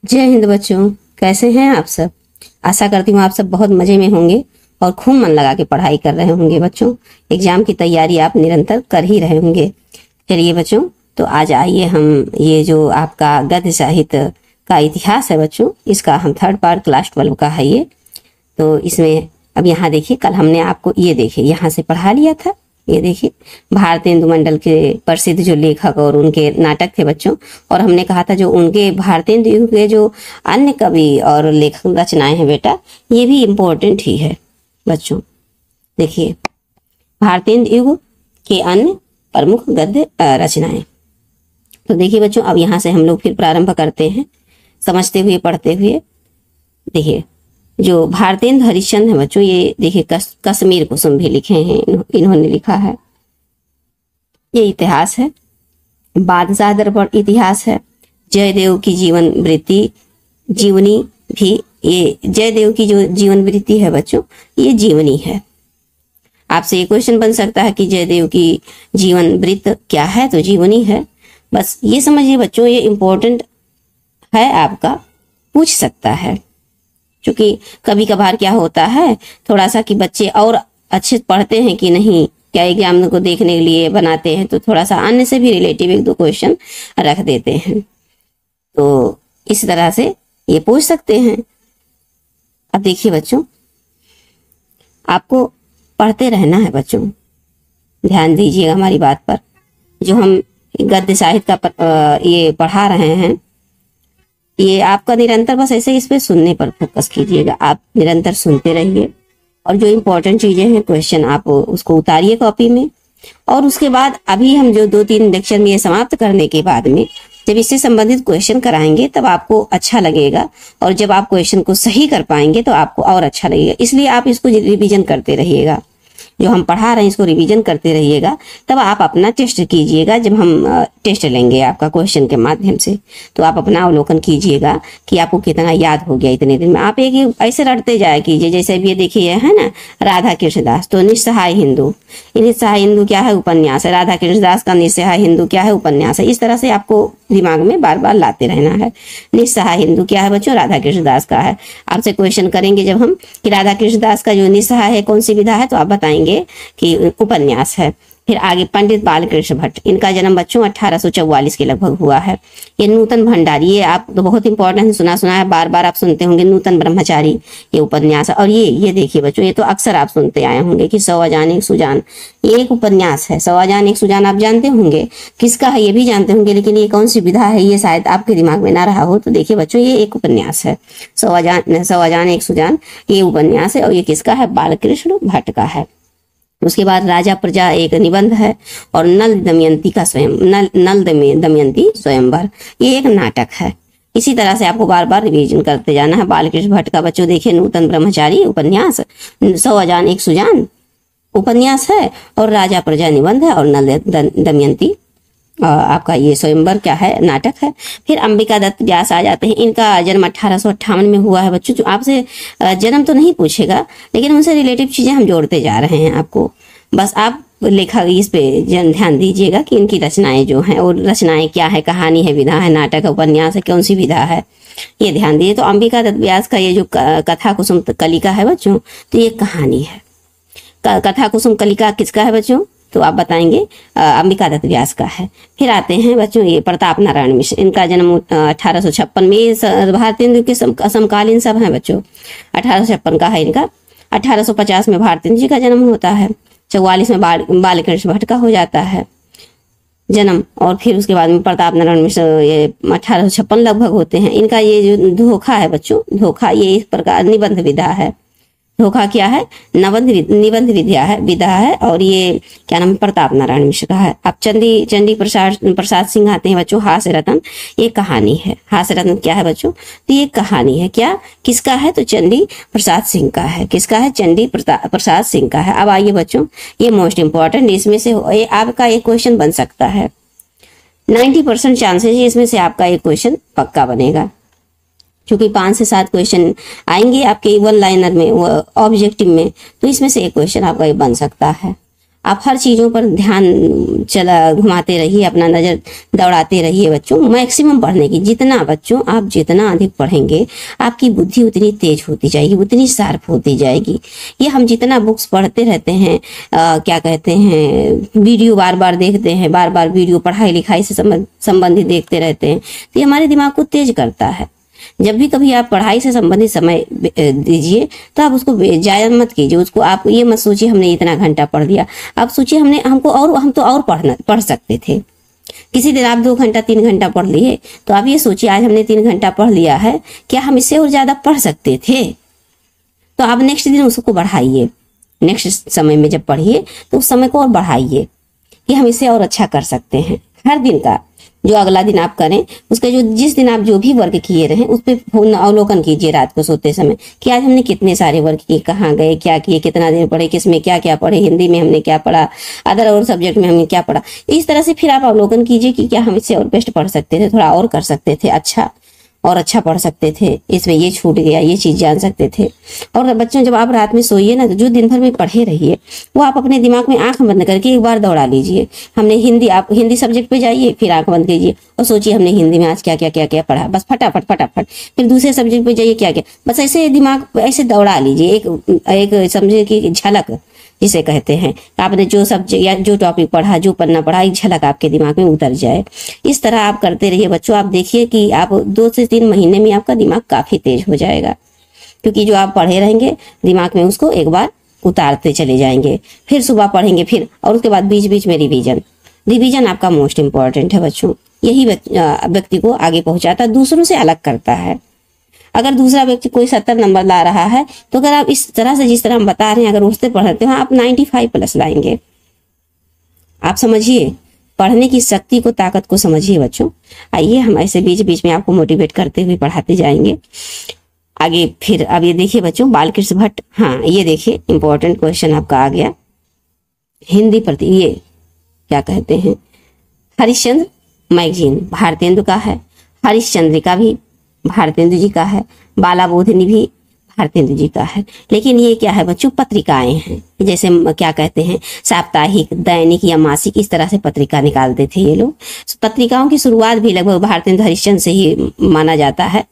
जय हिंद बच्चों, कैसे हैं आप सब। आशा करती हूँ आप सब बहुत मजे में होंगे और खूब मन लगा के पढ़ाई कर रहे होंगे। बच्चों एग्जाम की तैयारी आप निरंतर कर ही रहे होंगे। चलिए बच्चों, तो आज आइए हम ये जो आपका गद्य साहित्य का इतिहास है बच्चों, इसका हम थर्ड पार्ट क्लास 12 का है ये। तो इसमें अब यहाँ देखिए, कल हमने आपको ये देखिए यहाँ से पढ़ा लिया था। ये देखिए भारतेंदु मंडल के प्रसिद्ध जो लेखक और उनके नाटक थे बच्चों, और हमने कहा था जो उनके भारतेंदु युग के जो अन्य कवि और लेखक रचनाएं हैं बेटा, ये भी इम्पोर्टेंट ही है बच्चों। देखिए भारतेंदु युग के अन्य प्रमुख गद्य रचनाएं। तो देखिए बच्चों, अब यहाँ से हम लोग फिर प्रारंभ करते हैं समझते हुए पढ़ते हुए। देखिए जो भारतेंदु हरिश्चंद्र है बच्चों, ये देखिए कश्मीर कुसुम भी लिखे हैं इन्होंने लिखा है। ये इतिहास है। बादशाह दर्पण इतिहास है। जयदेव की जीवन वृत्ति जीवनी भी, ये जयदेव की जो जीवन वृत्ति है बच्चों, ये जीवनी है। आपसे ये क्वेश्चन बन सकता है कि जयदेव की जीवन वृत्त क्या है, तो जीवनी है। बस ये समझिए बच्चों, ये इम्पोर्टेंट है, आपका पूछ सकता है। क्योंकि कभी कभार क्या होता है थोड़ा सा कि बच्चे और अच्छे पढ़ते हैं कि नहीं, क्या एग्जाम को देखने के लिए बनाते हैं, तो थोड़ा सा अन्य से भी रिलेटिव एक दो क्वेश्चन रख देते हैं। तो इस तरह से ये पूछ सकते हैं। अब देखिए बच्चों, आपको पढ़ते रहना है बच्चों, ध्यान दीजिएगा हमारी बात पर। जो हम गद्य साहित्य का ये पढ़ा रहे हैं, ये आपका निरंतर बस ऐसे इस पे सुनने पर फोकस कीजिएगा। आप निरंतर सुनते रहिए और जो इम्पोर्टेंट चीजें हैं क्वेश्चन आप उसको उतारिए कॉपी में। और उसके बाद अभी हम जो 2-3 लेक्चर में ये समाप्त करने के बाद में जब इससे संबंधित क्वेश्चन कराएंगे तब आपको अच्छा लगेगा, और जब आप क्वेश्चन को सही कर पाएंगे तो आपको और अच्छा लगेगा। इसलिए आप इसको रिवीजन करते रहिएगा, जो हम पढ़ा रहे हैं इसको रिवीजन करते रहिएगा। तब आप अपना टेस्ट कीजिएगा, जब हम टेस्ट लेंगे आपका क्वेश्चन के माध्यम से, तो आप अपना अवलोकन कीजिएगा कि आपको कितना याद हो गया इतने दिन में। आप एक ऐसे रटते जाए कीजिए, जैसे अब ये देखिए है ना, राधा कृष्ण दास, तो निस्सहाय हिंदू, निस्सहाय हिंदू क्या है, उपन्यास है। राधा कृष्ण दास का निस्सहाय हिंदू क्या है, उपन्यास है। इस तरह से आपको दिमाग में बार बार लाते रहना है। निस्सहाय हिंदू क्या है बच्चों, राधा कृष्ण दास का है। आपसे क्वेश्चन करेंगे जब हम कि राधा कृष्ण दास का जो निस्सहाय है कौन सी विधा है, तो आप बताएंगे कि उपन्यास है। फिर आगे पंडित बालकृष्ण भट्ट, इनका जन्म बच्चों 1844 के लगभग हुआ है। ये नूतन भंडारी, ये आप तो बहुत इंपॉर्टेंट है, सुना है, बार बार आप सुनते होंगे। नूतन ब्रह्मचारी ये उपन्यास है। और ये देखिए बच्चों, ये तो अक्सर आप सुनते आए होंगे कि 100 अजान 1 सुजान, ये एक उपन्यास है। 100 अजान 1 सुजान आप जानते होंगे, किसका है ये भी जानते होंगे, लेकिन ये कौन सी विधा है ये शायद आपके दिमाग में ना रहा हो। तो देखिए बच्चों, ये एक उपन्यास है। 100 अजान 1 सुजान ये उपन्यास है, और ये किसका है, बालकृष्ण भट्ट का है। उसके बाद राजा प्रजा एक निबंध है, और नल दमयंती का नल दमयंती स्वयंवर, ये एक नाटक है। इसी तरह से आपको बार बार रिवीजन करते जाना है। बालकृष्ण भट्ट का बच्चों देखिए नूतन ब्रह्मचारी उपन्यास, 100 अजान 1 सुजान उपन्यास है, और राजा प्रजा निबंध है, और नल दमयंती आपका ये स्वयंवर क्या है, नाटक है। फिर अंबिका दत्त व्यास आ जाते हैं। इनका जन्म 1858 में हुआ है बच्चों। जो आपसे जन्म तो नहीं पूछेगा, लेकिन उनसे रिलेटिव चीजें हम जोड़ते जा रहे हैं आपको। बस आप लेखा इस पे ध्यान दीजिएगा कि इनकी रचनाएं जो हैं, और रचनाएं क्या है, कहानी है, विधा है, नाटक है, उपन्यास है, कौन सी विधा है, ये ध्यान दीजिए। तो अंबिका दत्त व्यास का ये जो कथा कुसुम कलिका है बच्चों, तो ये कहानी है। कथा कुसुम कलिका किसका है बच्चों, तो आप बताएंगे अंबिका दत्त व्यास का है। फिर आते हैं बच्चों ये प्रताप नारायण मिश्र, इनका जन्म 1856 में, भारतेंदु के समकालीन सब हैं बच्चों। 1856 का है इनका। 1850 में भारतेंदु जी का जन्म होता है। 44 में बालकृष्ण भट्ट का हो जाता है जन्म, और फिर उसके बाद में प्रताप नारायण मिश्र ये 1856 लगभग होते हैं। इनका ये जो धोखा है बच्चों, धोखा ये इस प्रकार निबंध विधा है। धोखा क्या है, निबंध विधा है, और ये क्या नाम है, प्रताप नारायण मिश्र का है। अब चंडी प्रसाद सिंह आते हैं बच्चों, हास्य रत्न, ये कहानी है। हास्य रत्न क्या है बच्चों, तो ये कहानी है। क्या किसका है, तो चंडी प्रसाद सिंह का है। किसका है, चंडी प्रसाद सिंह का है। अब आइए बच्चों, ये मोस्ट इंपॉर्टेंट, इसमें से आपका एक क्वेश्चन बन सकता है। 90% चांसेस है इसमें से आपका एक क्वेश्चन पक्का बनेगा, क्योंकि 5 से 7 क्वेश्चन आएंगे आपके 1 लाइनर में, ऑब्जेक्टिव में, तो इसमें से एक क्वेश्चन आपका ये बन सकता है। आप हर चीजों पर ध्यान घुमाते रहिए, अपना नजर दौड़ाते रहिए बच्चों। मैक्सिमम पढ़ने की, जितना बच्चों आप जितना अधिक पढ़ेंगे आपकी बुद्धि उतनी तेज होती जाएगी, उतनी शार्प होती जाएगी। ये हम जितना बुक्स पढ़ते रहते हैं, क्या कहते हैं, वीडियो बार बार देखते हैं, बार बार वीडियो पढ़ाई लिखाई से संबंधित देखते रहते हैं, तो ये हमारे दिमाग को तेज करता है। जब भी कभी आप पढ़ाई से संबंधित समय दीजिए तो आप उसको जाया मत कीजिए। उसको आप ये मत सोचिए हमने इतना घंटा पढ़ लिया, आप सोचिए हम तो और पढ़ सकते थे। किसी दिन आप 2 घंटा 3 घंटा पढ़ लिए, तो आप ये सोचिए आज हमने 3 घंटा पढ़ लिया है, क्या हम इससे और ज्यादा पढ़ सकते थे? तो आप नेक्स्ट दिन उसको बढ़ाइए, नेक्स्ट समय में जब पढ़िए तो उस समय को और बढ़ाइए कि हम इससे और अच्छा कर सकते हैं। हर दिन का जो अगला दिन आप करें, उसके जिस दिन आप जो भी वर्क किए रहे उस पर अवलोकन कीजिए रात को सोते समय कि आज हमने कितने सारे वर्क किए, कहाँ गए, क्या किए, कितना देर पढ़े, किसमें क्या क्या पढ़े, हिंदी में हमने क्या पढ़ा, अदर और सब्जेक्ट में हमने क्या पढ़ा। इस तरह से फिर आप अवलोकन कीजिए कि क्या हम इससे और बेस्ट पढ़ सकते थे, थोड़ा और कर सकते थे, अच्छा पढ़ सकते थे, इसमें ये छूट गया, ये चीज जान सकते थे। और बच्चों जब आप रात में सोइए ना, तो जो दिन भर में पढ़े रहिए वो आप अपने दिमाग में आंख बंद करके एक बार दौड़ा लीजिए। आप हिंदी सब्जेक्ट पे जाइए, फिर आंख बंद कीजिए और सोचिए हमने हिंदी में आज क्या क्या क्या क्या पढ़ा, बस फटाफट। फिर दूसरे सब्जेक्ट पे जाइए क्या क्या, बस ऐसे दिमाग ऐसे दौड़ा लीजिए, एक समझे कि झलक जिसे कहते हैं, आपने जो सब्जेक्ट या जो टॉपिक पढ़ा, जो पन्ना पढ़ा, एक झलक आपके दिमाग में उतर जाए। इस तरह आप करते रहिए बच्चों। आप देखिए कि आप 2 से 3 महीने में आपका दिमाग काफी तेज हो जाएगा, क्योंकि जो आप पढ़े रहेंगे दिमाग में उसको एक बार उतारते चले जाएंगे। फिर सुबह पढ़ेंगे, फिर और उसके बाद बीच बीच में रिवीजन आपका मोस्ट इंपॉर्टेंट है बच्चों। यही व्यक्ति को आगे पहुंचाता, दूसरों से अलग करता है। अगर दूसरा व्यक्ति कोई 70 नंबर ला रहा है, तो अगर आप इस तरह से, जिस तरह हम बता रहे हैं, अगर उससे पढ़ते हो आप 95+ लाएंगे। आप समझिए, पढ़ने की शक्ति को, ताकत को समझिए बच्चों। आइए हम ऐसे बीच बीच में आपको मोटिवेट करते हुए पढ़ाते जाएंगे आगे। फिर अब ये देखिए बच्चों, बालकृष्ण भट्ट, हाँ ये देखिए इंपॉर्टेंट क्वेश्चन आपका आ गया। हिंदी प्रति, ये क्या कहते हैं, हरिश्चंद्र मैगजीन भारतेंदु का है, हरिश्चंद्रिका भी भारतेंदु जी का है, बाला बोधिनी भी भारतेंदु जी का है। लेकिन ये क्या है बच्चों, पत्रिकाएं हैं, जैसे क्या कहते हैं, साप्ताहिक, दैनिक या मासिक, इस तरह से पत्रिका निकालते थे ये लोग। पत्रिकाओं की शुरुआत भी लगभग भारतेंदु हरिश्चंद्र से ही माना जाता है।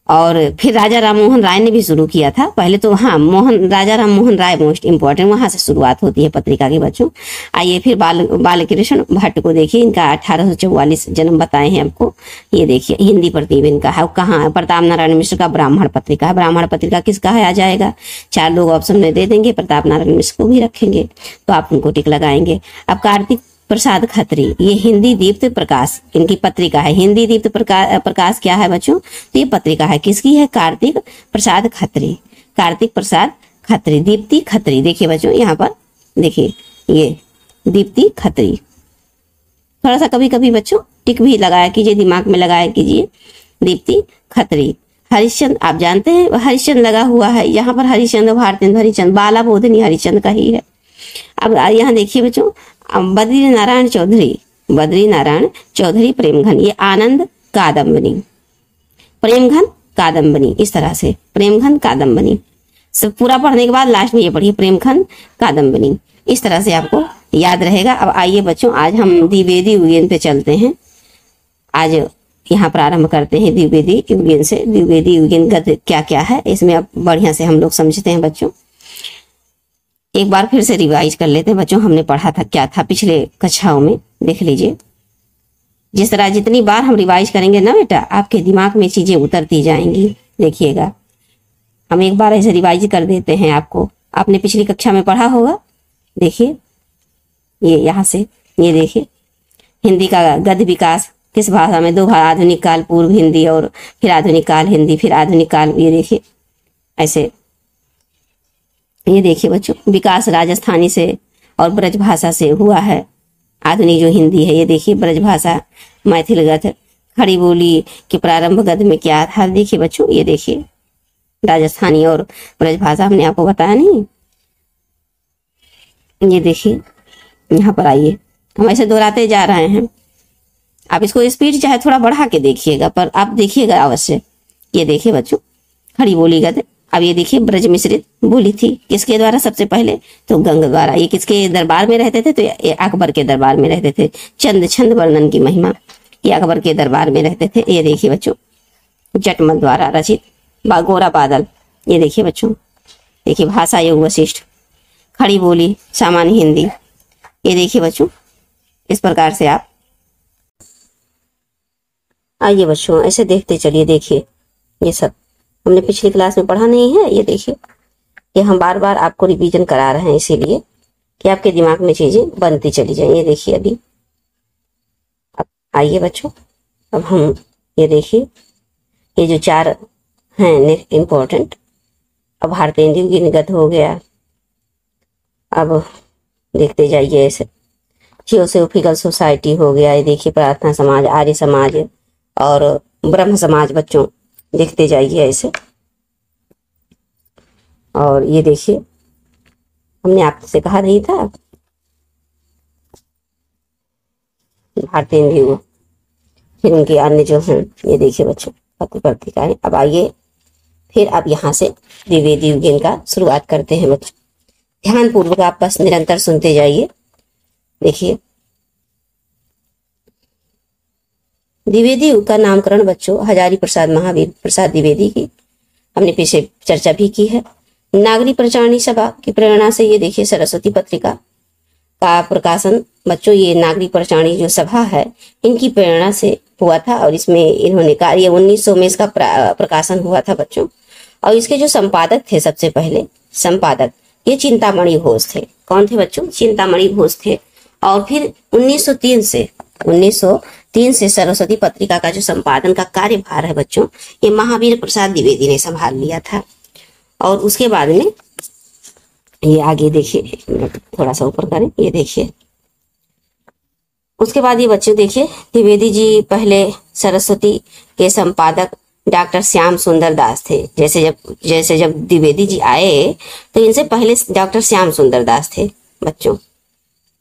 और फिर राजा राम मोहन राय ने भी शुरू किया था पहले तो। हाँ, राजा राम मोहन राय मोस्ट इंपॉर्टेंट, वहां से शुरुआत होती है पत्रिका के बच्चों। आइए फिर बालकृष्ण भट्ट को देखिए, इनका 1844 जन्म बताए हैं आपको। ये देखिए हिंदी प्रतिदिन इनका है, कहाँ, प्रताप नारायण मिश्र का ब्राह्मण पत्रिका है। ब्राह्मण पत्रिका किसका है आ जाएगा, 4 लोग ऑप्शन में दे देंगे, प्रताप नारायण मिश्र को भी रखेंगे, तो आप उनको टिक लगाएंगे। अब कार्तिक प्रसाद खत्री, ये हिंदी दीप्त प्रकाश इनकी पत्रिका है। हिंदी दीप्त प्रकाश क्या है बच्चों, तो ये पत्रिका है, किसकी है, कार्तिक प्रसाद खत्री। कार्तिक प्रसाद खत्री, दीप्ति खत्री, देखिए बच्चों यहाँ पर देखिए, ये दीप्ति खत्री। थोड़ा सा कभी कभी बच्चों टिक भी लगाया कीजिए, दिमाग में लगाया कीजिए, दीप्ति खत्री। हरिश्चंद्र आप जानते हैं, हरिश्चंद्र लगा हुआ है यहाँ पर, हरिश्चंद्र भारतेंदु हरिश्चंद्र, बाला बोधिनी हरिश्चंद्र का ही है। अब यहाँ देखिए बच्चों, बद्री नारायण चौधरी प्रेमघन, ये आनंद कादम्बनी, प्रेमघन कादम्बनी, इस तरह से प्रेमघन कादम्बनी। सब पूरा पढ़ने के बाद लास्ट में ये पढ़िए, प्रेमघन कादम्बनी, इस तरह से आपको याद रहेगा। अब आइए बच्चों, आज हम द्विवेदी युगेन पे चलते हैं। आज यहाँ प्रारंभ करते हैं द्विवेदी युगेन से। द्विवेदी युगेन गद्य क्या क्या है, इसमें अब बढ़िया से हम लोग समझते हैं बच्चों। एक बार फिर से रिवाइज कर लेते हैं बच्चों, हमने पढ़ा था क्या था पिछले कक्षाओं में, देख लीजिए। जिस तरह जितनी बार हम रिवाइज करेंगे ना बेटा, आपके दिमाग में चीजें उतरती जाएंगी। देखिएगा, हम एक बार ऐसे रिवाइज कर देते हैं आपको, आपने पिछली कक्षा में पढ़ा होगा। देखिए ये यहाँ से, ये देखिए हिंदी का गद्य विकास किस भाषा में, 2 भाषा, आधुनिक काल पूर्व हिंदी और फिर आधुनिक काल हिंदी, फिर आधुनिक काल, ये देखिए ऐसे। ये देखिए बच्चों, विकास राजस्थानी से और ब्रज भाषा से हुआ है। आधुनिक जो हिंदी है, ये देखिए ब्रज भाषा, मैथिल गद्य, खड़ी बोली के प्रारंभ गद्य में क्या था, देखिए बच्चों, ये देखिए राजस्थानी और ब्रज भाषा हमने आपको बताया नहीं। ये देखिए यहाँ पर आइए, हम ऐसे दोहराते जा रहे हैं। आप इसको स्पीड चाहे थोड़ा बढ़ा के देखिएगा, पर आप देखिएगा अवश्य। ये देखिए बच्चों, खड़ी बोली गद्य, अब ये देखिए ब्रज मिश्रित बोली थी, किसके द्वारा? सबसे पहले तो गंग द्वारा। ये किसके दरबार में रहते थे? तो ये अकबर के दरबार में रहते थे। चंद छंद वर्णन की महिमा, ये अकबर के दरबार में रहते थे। ये देखिए बच्चों जटमल द्वारा रचित गोरा बादल। ये देखिए बच्चों, देखिए भाषा योग वशिष्ठ, खड़ी बोली, सामान्य हिंदी। ये देखिए बच्चों, इस प्रकार से आप आइए बच्चों ऐसे देखते चलिए। देखिए ये सब हमने पिछली क्लास में पढ़ा नहीं है, ये देखिए, ये हम बार बार आपको रिवीजन करा रहे हैं इसीलिए कि आपके दिमाग में चीजें बनती चली जाए। ये देखिए अभी, अब आइए बच्चों, अब हम ये देखिए, ये जो चार हैं इम्पोर्टेंट, अब भारतेंदु गिनगत हो गया। अब देखते जाइए ऐसे, थियोसोफिकल सोसाइटी हो गया। ये देखिए प्रार्थना समाज, आर्य समाज और ब्रह्म समाज। बच्चों देखते जाइए ऐसे। और ये देखिए, हमने आपसे कहा नहीं था भारतेंदु, फिर उनके अन्य जो हैं, ये देखिए बच्चों पत्र पत्रिकाएं। अब आइए फिर अब यहाँ से द्विवेदी युगीन का शुरुआत करते हैं बच्चों। ध्यान पूर्वक आप बस निरंतर सुनते जाइए। देखिए द्विवेदी युग का नामकरण बच्चों हजारी प्रसाद महावीर प्रसाद द्विवेदी की हमने पीछे चर्चा भी की है। नागरी प्रचारणी सभा की प्रेरणा से ये देखिए सरस्वती पत्रिका का प्रकाशन बच्चों, ये नागरी प्रचारणी जो सभा है इनकी प्रेरणा से हुआ था और इसमें इन्होंने कार्य 1900 में इसका प्रकाशन हुआ था बच्चों। और इसके जो संपादक थे, सबसे पहले संपादक ये चिंतामणि घोष थे। कौन थे बच्चों? चिंतामणि घोष थे। और फिर 1903 से सरस्वती पत्रिका का जो संपादन का कार्यभार है बच्चों, ये महावीर प्रसाद द्विवेदी ने संभाल लिया था। और उसके बाद में ये आगे देखिए, थोड़ा सा ऊपर करें, ये देखिए उसके बाद ये बच्चे देखिए, द्विवेदी जी पहले सरस्वती के संपादक डॉक्टर श्याम सुंदर दास थे। जैसे जब द्विवेदी जी आए तो इनसे पहले डॉक्टर श्याम सुंदर दास थे बच्चों,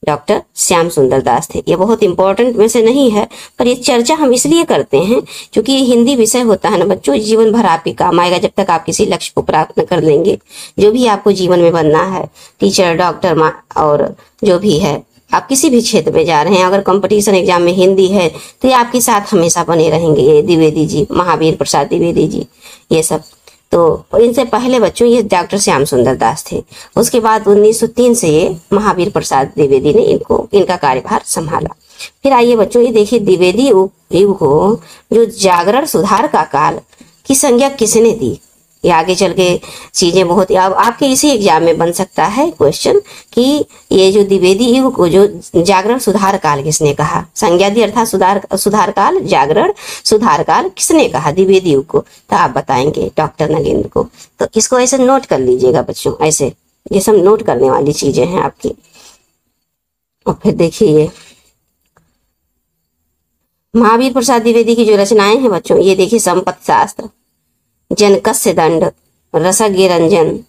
डॉक्टर श्याम सुंदर दास थे। ये बहुत इंपॉर्टेंट में से नहीं है, पर ये चर्चा हम इसलिए करते हैं क्योंकि ये हिंदी विषय होता है ना बच्चों, जीवन भर आप ही काम आएगा जब तक आप किसी लक्ष्य को प्राप्त न कर लेंगे। जो भी आपको जीवन में बनना है, टीचर, डॉक्टर और जो भी है, आप किसी भी क्षेत्र में जा रहे हैं, अगर कंपटीशन एग्जाम में हिंदी है तो ये आपके साथ हमेशा बने रहेंगे। ये द्विवेदी जी, महावीर प्रसाद द्विवेदी जी, ये सब। तो इनसे पहले बच्चों ये डॉक्टर श्याम सुंदर दास थे। उसके बाद 1903 से ये महावीर प्रसाद द्विवेदी ने इनका कार्यभार संभाला। फिर आइए बच्चों, ये देखिए द्विवेदी युग को जो जागरण सुधार का काल की संज्ञा किसने दी? ये आगे चल के चीजें बहुत, अब आपके इसी एग्जाम में बन सकता है क्वेश्चन कि ये जो द्विवेदी युग को जो जागरण सुधार काल किसने कहा? संज्ञा दी अर्थात सुधार काल, जागरण सुधार काल किसने कहा द्विवेदी युग को? तो आप बताएंगे डॉक्टर नगेंद्र को। तो इसको ऐसे नोट कर लीजिएगा बच्चों, ऐसे ये सब नोट करने वाली चीजें हैं आपकी। और फिर देखिए ये महावीर प्रसाद द्विवेदी की जो रचनाएं हैं बच्चों, ये देखिए संपत्ति शास्त्र, जनकस्य दंड, रसज्ञ रंजन,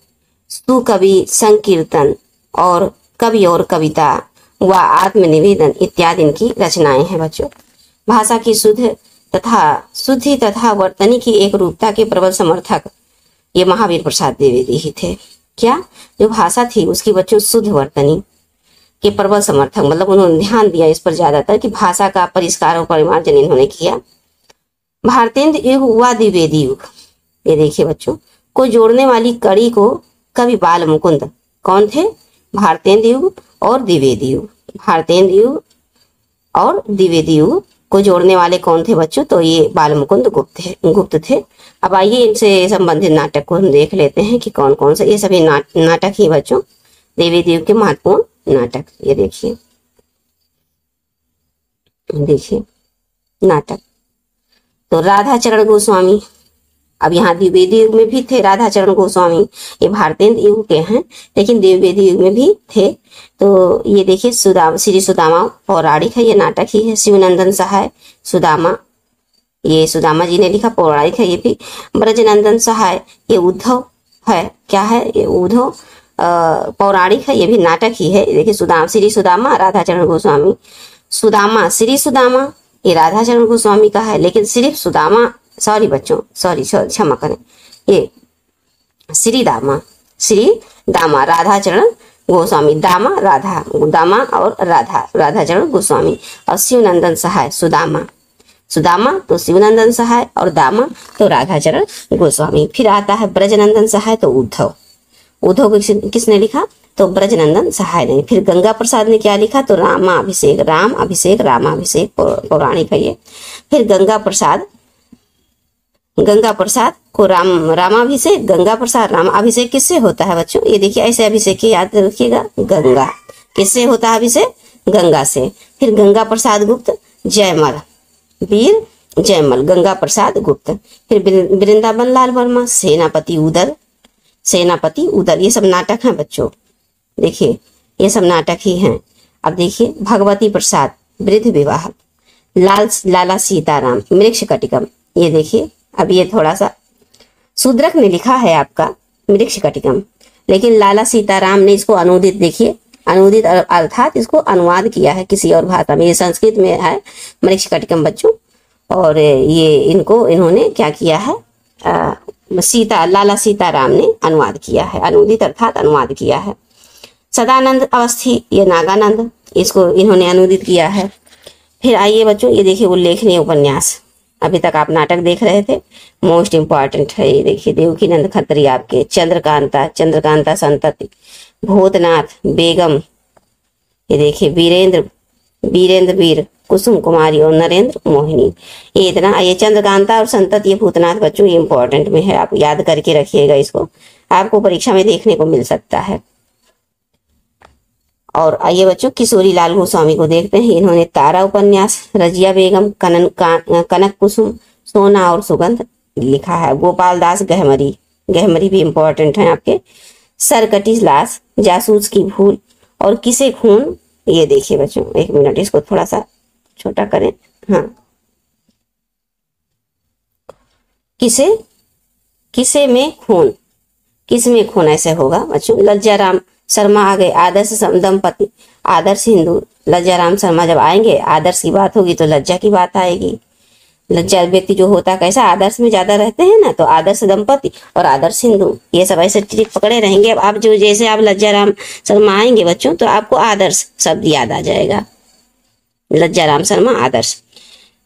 सुकवि संकीर्तन और कवि और कविता व आत्मनिवेदन इत्यादि इनकी रचनाएं हैं बच्चों। भाषा की शुद्धि तथा वर्तनी की एक रूपता के प्रबल समर्थक ये महावीर प्रसाद द्विवेदी ही थे। क्या जो भाषा थी उसकी बच्चों शुद्ध वर्तनी के प्रबल समर्थक, मतलब उन्होंने ध्यान दिया इस पर ज्यादातर कि भाषा का परिष्कार और परिमार्जन इन्होंने किया। भारतेंदु युग व द्विवेदी युग, ये देखिए बच्चों, को जोड़ने वाली कड़ी को कवि बाल मुकुंद, कौन थे? भारतेंदु युग और द्विवेदी युग। भारतेंदु युग और द्विवेदी युग को जोड़ने वाले कौन थे बच्चों? तो ये बाल मुकुंद गुप्त थे। अब आइए इनसे संबंधित नाटक को हम देख लेते हैं कि कौन कौन से, ये सभी नाटक ही बच्चों द्विवेदी युग के महत्वपूर्ण नाटक। ये देखिए नाटक, तो राधाचरण गोस्वामी, अब यहाँ द्विवेदी युग में भी थे राधाचरण गोस्वामी, ये भारतेंदु युग के हैं लेकिन द्विवेदी युग में भी थे। तो ये देखिए श्री सुदामा पौराणिक है, ये नाटक ही है। शिवनंदन सहाय सुदामा, ये सुदामा जी ने लिखा, पौराणिक है ये भी। ब्रजनंदन सहाय, ये उद्धव है, क्या है? ये उद्धव पौराणिक है, ये भी नाटक ही है। देखिए श्री सुदामा राधाचरण गोस्वामी, सुदामा श्री सुदामा ये राधाचरण गोस्वामी का है, लेकिन सिर्फ सुदामा, सॉरी बच्चों, सॉरी क्षमा करें, ये श्री दामा, श्री दामा राधाचरण गोस्वामी, दामा राधा, दामा और राधा, राधाचरण गोस्वामी। और शिवनंदन सहाय सुदामा, सुदामा तो शिवनंदन सहाय और दामा तो राधाचरण गोस्वामी। फिर आता है ब्रजनंदन सहाय तो उद्धव, उद्धव को किसने लिखा तो ब्रजनंदन सहाय ने। फिर गंगा प्रसाद ने क्या लिखा तो रामाभिषेक, राम अभिषेक रामाभिषेक पौराणिक है ये। फिर गंगा प्रसाद को रामाभिषेक, गंगा प्रसाद रामाभिषेक किससे होता है बच्चों, ये देखिए ऐसे अभिषेक याद रखिएगा, गंगा किससे होता है अभिषेक, गंगा से। फिर गंगा प्रसाद गुप्त जयमल, वीर जयमल, गंगा प्रसाद गुप्त। फिर वृंदावन लाल वर्मा सेनापति उदर, सेनापति उदर, ये सब नाटक हैं बच्चों, देखिए ये सब नाटक ही हैं। अब देखिए भगवती प्रसाद वृद्ध विवाह, लाला सीताराम मृक्ष कटिकम, ये देखिए अब ये थोड़ा सा शूद्रक ने लिखा है आपका मृक्ष कटिकम, लेकिन लाला सीताराम ने इसको अनुदित, देखिए अनुदित अर्थात इसको अनुवाद किया है किसी और भाषा में, ये संस्कृत में है मृक्ष कटिकम बच्चों। और ये इन्होंने क्या किया है, लाला सीताराम ने अनुवाद किया है, अनुदित अर्थात अनुवाद किया है। सदानंद अवस्थी, ये नागानंद, इसको इन्होंने अनुदित किया है। फिर आइए बच्चों ये देखिए उल्लेखनीय उपन्यास, अभी तक आप नाटक देख रहे थे, मोस्ट इम्पॉर्टेंट है ये देखिए देवकीनंद खत्री आपके, चंद्रकांता, चंद्रकांता संतति, भूतनाथ बेगम, ये देखिए वीरेंद्र वीर, कुसुम कुमारी और नरेंद्र मोहिनी। ये इतना, ये चंद्रकांता और संतति, ये भूतनाथ बच्चों ये इंपॉर्टेंट में है, आप याद करके रखिएगा, इसको आपको परीक्षा में देखने को मिल सकता है। और आइए बच्चों किशोरी लाल गोस्वामी को देखते हैं, इन्होंने तारा उपन्यास, रजिया बेगम, कनक कुसुम, सोना और सुगंध लिखा है। गोपाल दास गहमरी भी इंपॉर्टेंट है आपके। सरकटी लाश, जासूस की भूल और किसे खून, ये देखिए बच्चों एक मिनट इसको थोड़ा सा छोटा करें, हाँ, किसे में खून, किस में खून ऐसे होगा बच्चों। लज्जाराम शर्मा आ गए, आदर्श दंपति, आदर्श हिंदू, लज्जाराम शर्मा जब आएंगे आदर्श की बात होगी तो लज्जा की बात आएगी। लज्जा व्यक्ति जो होता है कैसा, आदर्श में ज्यादा रहते हैं ना, तो आदर्श दंपति और आदर्श हिंदू, ये सब ऐसे ट्रिक पकड़े रहेंगे। अब आप जो जैसे आप लज्जाराम शर्मा आएंगे बच्चों तो आपको आदर्श शब्द याद आ जाएगा, लज्जाराम शर्मा आदर्श।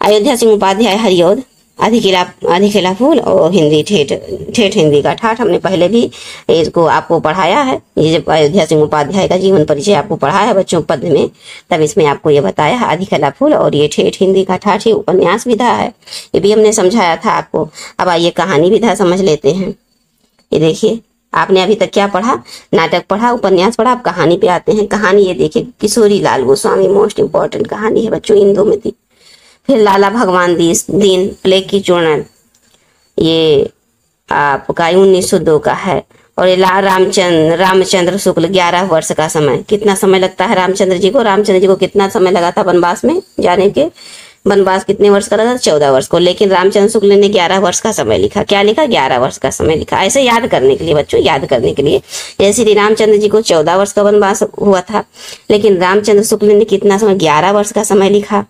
अयोध्या सिंह उपाध्याय हरिऔध, अधिकेला फूल और हिंदी ठेठ हिंदी का ठाठ, हमने पहले भी इसको आपको पढ़ाया है। ये जब अयोध्या सिंह उपाध्याय का जीवन परिचय आपको पढ़ाया है बच्चों पद में, तब इसमें आपको ये बताया है अधिकेला फूल और ये ठेठ हिंदी का ठाठ, ये उपन्यास विधा है, ये भी हमने समझाया था आपको। अब आइए कहानी विधा समझ लेते हैं। ये देखिए आपने अभी तक क्या पढ़ा, नाटक पढ़ा, उपन्यास पढ़ा, अब कहानी पे आते हैं। कहानी ये देखिए किशोरी लाल गोस्वामी, मोस्ट इंपॉर्टेंट कहानी है बच्चों, इंदु में थी। फिर लाला भगवान दीन, प्लेग की चूर्ण, ये आपका 1902 का है। और ये रामचंद्र शुक्ल 11 वर्ष का समय, कितना समय लगता है रामचंद्र जी को कितना समय लगा था वनवास में जाने के, वनवास कितने वर्ष का लगा, 14 वर्ष को, लेकिन रामचंद्र शुक्ल ने 11 वर्ष का समय लिखा। क्या लिखा, 11 वर्ष का समय लिखा। ऐसे याद करने के लिए बच्चों, याद करने के लिए, जैसे श्री रामचंद्र जी को 14 वर्ष का वनवास हुआ था, लेकिन रामचंद्र शुक्ल ने कितना समय, 11 वर्ष का समय लिखा।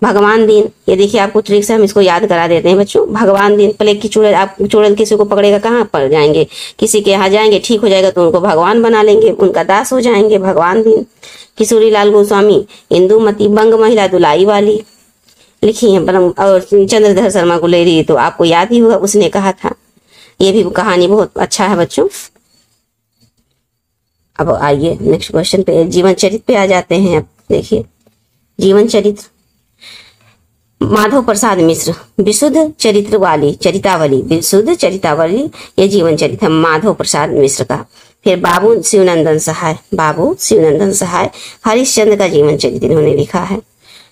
भगवान दीन, ये देखिए आपको ट्रिक से हम इसको याद करा देते हैं बच्चों। भगवान दीन, प्लेग की चुड़ैल, आप चुड़ैल किसी को पकड़ेगा कहाँ पर जाएंगे, किसी के यहाँ जाएंगे, ठीक हो जाएगा तो उनको भगवान बना लेंगे, उनका दास हो जाएंगे, भगवान दीन। किशोरी लाल गोस्वामी इंदुमती, बंग महिला दुलाई वाली लिखी है। और चंद्रधर शर्मा गुलेरी तो आपको याद ही होगा, उसने कहा था, ये भी कहानी बहुत अच्छा है बच्चों। अब आइए नेक्स्ट क्वेश्चन पे, जीवन चरित्र पे आ जाते हैं। अब देखिए जीवन चरित्र, माधव प्रसाद मिश्र, विशुद्ध चरितावली, विशुद्ध चरितावली, ये जीवन चरित्र है माधव प्रसाद मिश्र का। फिर बाबू शिवनंदन सहाय हरिश्चंद्र का जीवन चरित्र इन्होंने लिखा है।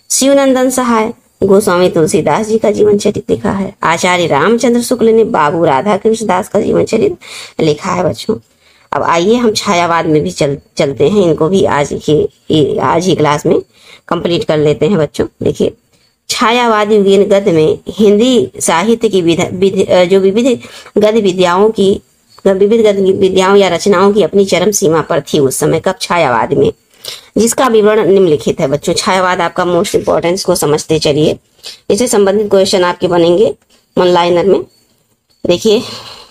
शिवनंदन सहाय गोस्वामी तुलसीदास जी का जीवन चरित्र लिखा है। आचार्य रामचंद्र शुक्ल ने बाबू राधा कृष्ण दास का जीवन चरित्र लिखा है बच्चों। अब आइए हम छायावाद में भी चलते हैं, इनको भी आज ही क्लास में कंप्लीट कर लेते हैं बच्चों। देखिए छायावादी युगीन गद्य में हिंदी साहित्य की जो विविध गद्य विद्याओं या रचनाओं की अपनी चरम सीमा पर थी उस समय। कब, छायावाद में, जिसका विवरण निम्नलिखित है बच्चों। छायावाद आपका मोस्ट इंपॉर्टेंस को समझते चलिए, इससे संबंधित क्वेश्चन आपके बनेंगे वन लाइनर में। देखिए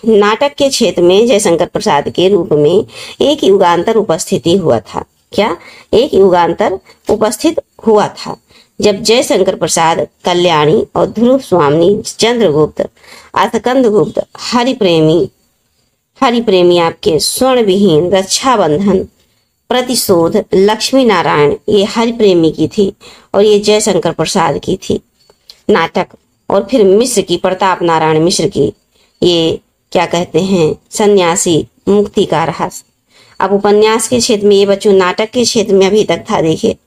नाटक के क्षेत्र में जयशंकर प्रसाद के रूप में एक युगांतर उपस्थिति हुआ था। क्या? एक युगांतर उपस्थित हुआ था जब जयशंकर प्रसाद, कल्याणी और ध्रुव स्वामी, चंद्रगुप्त, अथकंद गुप्त, हरिप्रेमी आपके स्वर्ण विहीन, रक्षाबंधन, प्रतिशोध, लक्ष्मी नारायण, ये हरिप्रेमी की थी और ये जयशंकर प्रसाद की थी नाटक। और फिर मिश्र की, प्रताप नारायण मिश्र की, ये क्या कहते हैं, सन्यासी मुक्ति का रहस्य। अब उपन्यास के क्षेत्र में ये बच्चों नाटक के क्षेत्र में अभी तक था, देखिए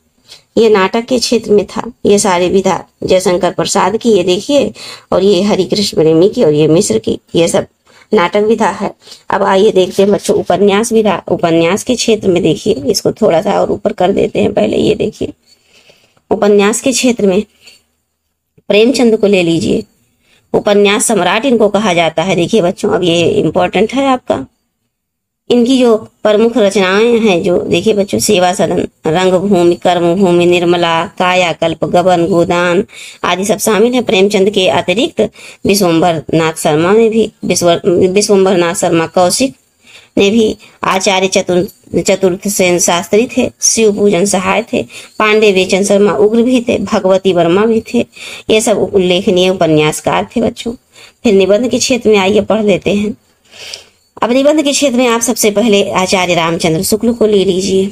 ये नाटक के क्षेत्र में था, ये सारे विधा जयशंकर प्रसाद की, ये देखिए, और ये हरिकृष्ण प्रेमी की, और ये मिश्र की, ये सब नाटक विधा है। अब आइए देखते हैं बच्चों उपन्यास विधा। उपन्यास के क्षेत्र में देखिए, इसको थोड़ा सा और ऊपर कर देते हैं पहले, ये देखिए उपन्यास के क्षेत्र में प्रेमचंद को ले लीजिए, उपन्यास सम्राट इनको कहा जाता है। देखिए बच्चों, अब ये इंपॉर्टेंट है आपका, इनकी जो प्रमुख रचनाएं हैं, जो देखिए बच्चों, सेवा सदन, रंगभूमि, कर्मभूमि, निर्मला, कायाकल्प, गबन, गोदान आदि सब शामिल है। प्रेमचंद के अतिरिक्त विश्वंभर नाथ शर्मा कौशिक ने भी, आचार्य चतुर्थ सेन शास्त्री थे, शिव पूजन सहाय थे, पांडे बेचन शर्मा उग्र भी थे, भगवती वर्मा भी थे। ये सब उल्लेखनीय उपन्यासकार थे बच्चों। फिर निबंध के क्षेत्र में आइए पढ़ लेते हैं। अब निबंध के क्षेत्र में आप सबसे पहले आचार्य रामचंद्र शुक्ल को ले लीजिए,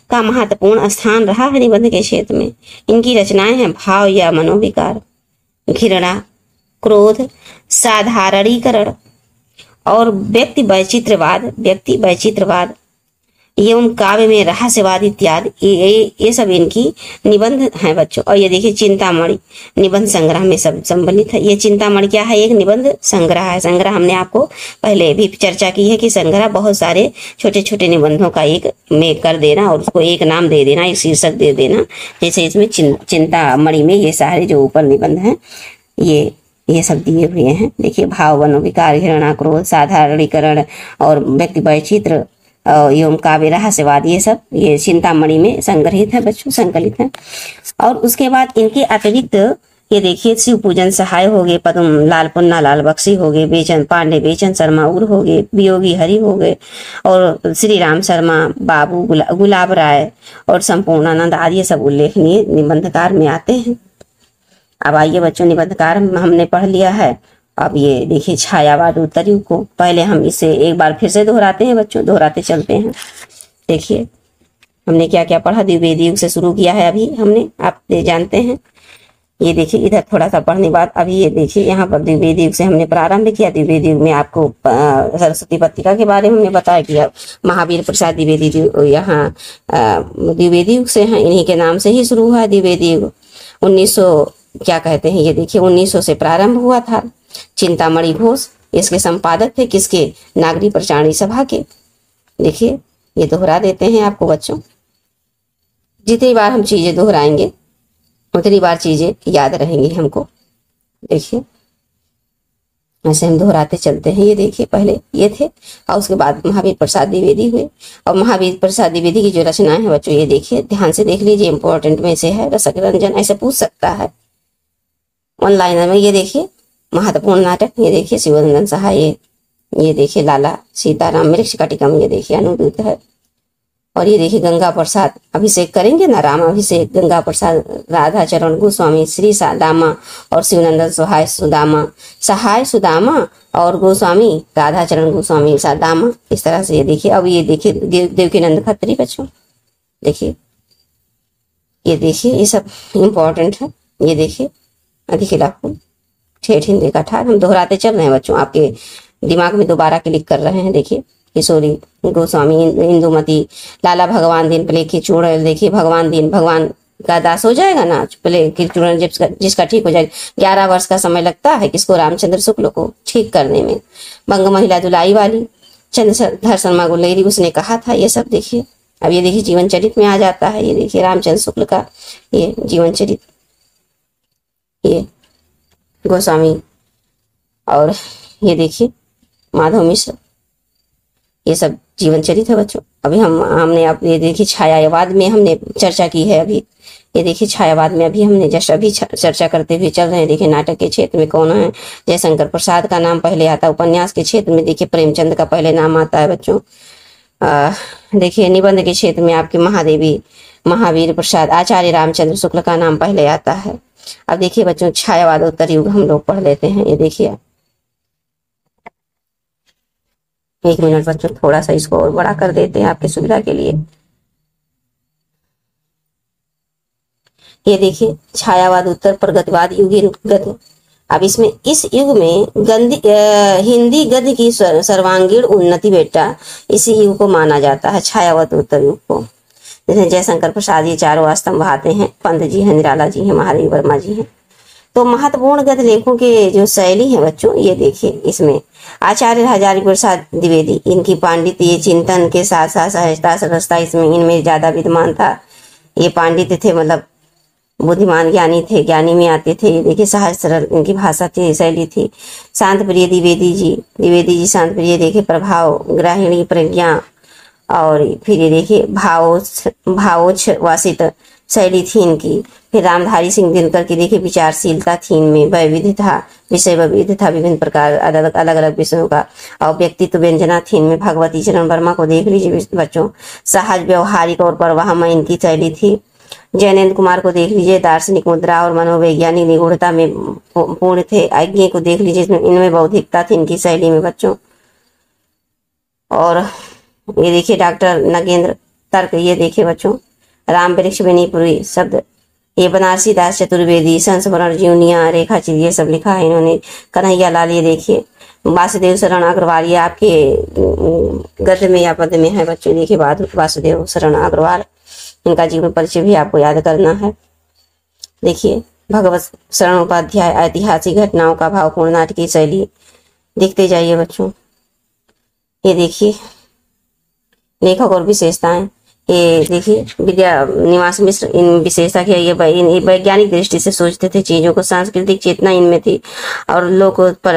का महत्वपूर्ण स्थान रहा है निबंध के क्षेत्र में। इनकी रचनाएं हैं भाव या मनोविकार, घृणा, क्रोध, साधारणीकरण और व्यक्ति वैचित्रवाद एवं काव्य में रहस्यवाद इत्यादि, ये सब इनकी निबंध हैं बच्चों। और ये देखिए चिंतामणि निबंध संग्रह में सब सम्मिलित है। ये चिंतामणि क्या है? एक निबंध संग्रह है। संग्रह हमने आपको पहले भी चर्चा की है कि संग्रह बहुत सारे छोटे छोटे निबंधों का एक में कर देना और उसको एक नाम दे देना, एक शीर्षक दे देना। जैसे इसमें चिंतामणि में ये सारे जो ऊपर निबंध हैं ये सब दिए हुए हैं। देखिए भाव, मनोविकार, घृणा, क्रोध, साधारणीकरण और व्यक्ति वैचित्र एवं काव्य रहस्यवाद, ये सब ये चिंतामणि में संग्रहित है बच्चों, संकलित है। और उसके बाद इनके अतिरिक्त ये देखिए शिव पूजन सहाय हो गए, पद्म लाल पुन्ना लाल बख्शी हो गए, बेचन पांडे बेचन शर्मा उग्र हो गए, वियोगी हरि हो गए, और श्री राम शर्मा, बाबू गुलाब राय और संपूर्णानंद आदि, ये सब उल्लेखनीय निबंधकार में आते हैं। अब आइए बच्चों, निबंधकार हमने पढ़ लिया है। अब ये देखिए छायावाद उत्तर युग को, पहले हम इसे एक बार फिर से दोहराते हैं बच्चों, दोहराते चलते हैं। देखिए हमने क्या क्या पढ़ा, द्विवेदी युग से शुरू किया है अभी हमने, आप जानते हैं। ये देखिए इधर थोड़ा सा पढ़ने बाद अभी ये देखिए यहाँ पर द्विवेदी युग से हमने प्रारंभ किया। द्विवेदी युग में आपको सरस्वती पत्रिका के बारे में हमने बताया कि महावीर प्रसाद द्विवेदी यहाँ द्विवेदी युग से हैं, इन्हीं के नाम से ही शुरू हुआ है द्विवेदी युग। 1900 क्या कहते हैं, ये देखिए 1900 से प्रारंभ हुआ था। चिंतामणि घोष इसके संपादक थे, किसके? नागरी प्रचारणी सभा के। देखिए ये दोहरा देते हैं आपको बच्चों, जितनी बार हम चीजें दोहराएंगे उतनी बार चीजें याद रहेंगी हमको। देखिए ऐसे हम दोहराते चलते हैं। ये देखिए पहले ये थे और उसके बाद महावीर प्रसाद द्विवेदी हुए। और महावीर प्रसाद द्विवेदी की जो रचनाएं हैं बच्चों, ये देखिए ध्यान से देख लीजिए, इंपॉर्टेंट में से है। रसक रंजन ऐसे पूछ सकता है ऑनलाइन में। ये देखिए महत्वपूर्ण नाटक, ये देखिए शिवनंदन सहाय, ये देखिए लाला सीताराम मृक्ष कटिकम, ये देखिए अनुदूत है। और ये देखिए गंगा प्रसाद अभिषेक करेंगे ना, राम अभिषेक, गंगा प्रसाद राधा चरण गोस्वामी, श्री दामा और शिवनंदन सहाय सुदामा और गोस्वामी राधा चरण गोस्वामी दामा, इस तरह से। ये देखिए अब ये देखिए देवकीनंद खत्री बच्चों, देखिए ये सब इम्पोर्टेंट है। ये देखिए अधिक लाखों ठेठ हिंदी का ठाठ, हम दोहराते चल रहे हैं बच्चों, आपके दिमाग में दोबारा क्लिक कर रहे हैं। देखिए किशोरी गोस्वामी, इंदुमती, लाला भगवान दीन प्ले की चूड़न, देखिए भगवान दीन भगवान का दास हो जाएगा ना, प्ले की चूड़न जिसका ठीक हो जाएगा। 11 वर्ष का समय लगता है किसको? रामचंद्र शुक्ल को ठीक करने में। बंग महिला दुलाई वाली, चंद्रधर शर्मा गुलेरी, उसने कहा था। ये सब देखिए। अब ये देखिए जीवन चरित में आ जाता है। ये देखिए रामचंद्र शुक्ल का ये जीवन चरित, ये गोस्वामी, और ये देखिए माधव मिश्र, ये सब जीवन चरित है बच्चों। अभी हमने अब ये देखिए छायावाद में हमने चर्चा की है अभी। ये देखिए छायावाद में अभी हमने जस्ट अभी चर्चा करते हुए चल रहे हैं। देखिए नाटक के क्षेत्र में कौन है, जयशंकर प्रसाद का नाम पहले आता है। उपन्यास के क्षेत्र में देखिए प्रेमचंद का पहले नाम आता है बच्चों। देखिए निबंध के क्षेत्र में आपके महादेवी महावीर प्रसाद आचार्य रामचंद्र शुक्ल का नाम पहले आता है। अब देखिए बच्चों छायावाद उत्तर युग हम लोग पढ़ लेते हैं। ये देखिए 1 मिनट बच्चों, थोड़ा सा इसको और बड़ा कर देते हैं आपकी सुविधा के लिए। ये देखिए छायावाद उत्तर प्रगतिवाद युगीन गद्य। अब इसमें इस युग में हिंदी गद्य की सर्वांगीण उन्नति बेटा इसी युग को माना जाता है, छायावाद उत्तर युग को। जैसे जयशंकर प्रसाद ये चारों स्तंभ आते हैं, पंत जी हैं, निराला जी हैं, महादेवी वर्मा जी हैं। तो महत्वपूर्ण गद्य लेखों के जो शैली है बच्चों, ये देखिए इसमें आचार्य हजारी प्रसाद द्विवेदी, इनकी पांडित्य चिंतन के साथ साथ सहजता सरसता इसमें इनमें ज्यादा विद्यमान था। ये पांडित्य थे, मतलब बुद्धिमान ज्ञानी थे, ज्ञानी में आते थे। ये देखिए सहज सरल इनकी भाषा थी, शैली थी। शांत प्रिय द्विवेदी जी शांत प्रिय, देखिए प्रभाव ग्राहिणी प्रज्ञा, और फिर ये देखिए भावोच्छ्वासित शैली थी इनकी। फिर रामधारी सिंह दिनकर की देखिए विचारशीलता थी इनमें, विषय वैविध्य था, विभिन्न प्रकार अलग अलग विषयों का, और व्यक्तित्व व्यंजना थी इनमें। भगवती चरण वर्मा को देख लीजिए बच्चों, सहज व्यवहारिक और प्रवाहमय इनकी शैली थी। जैनेन्द्र कुमार को देख लीजिए, दार्शनिक मुद्रा और मनोवैज्ञानिक निगूढ़ता में पूर्ण थे। आज्ञे को देख लीजिए, इनमें बौद्धिकता थी इनकी शैली में बच्चों। और ये देखिए डॉक्टर नगेंद्र तर्क, ये देखिए बच्चों राम वृक्ष बेनीपुरी शब्द, ये बनारसी दास चतुर्वेदी, संस्मरण जीवनिया रेखा चित्र, ये सब लिखा है इन्होंने। कन्हैया लाल ये देखिए, वासुदेव शरण अग्रवाल, ये आपके गद्य में या पद्य में है बच्चों। देखिए वासुदेव शरण अग्रवाल, इनका जीवन परिचय भी आपको याद करना है। देखिए भगवत शरण उपाध्याय, ऐतिहासिक घटनाओं का भावपूर्ण नाटकीय शैली, देखते जाइए बच्चों। ये देखिए लेखक और विशेषताएं, ये देखिए विद्या निवास मिश्र, इन विशेषता की ये वैज्ञानिक दृष्टि से सोचते थे चीजों को, सांस्कृतिक चेतना इनमें थी, और लोग पर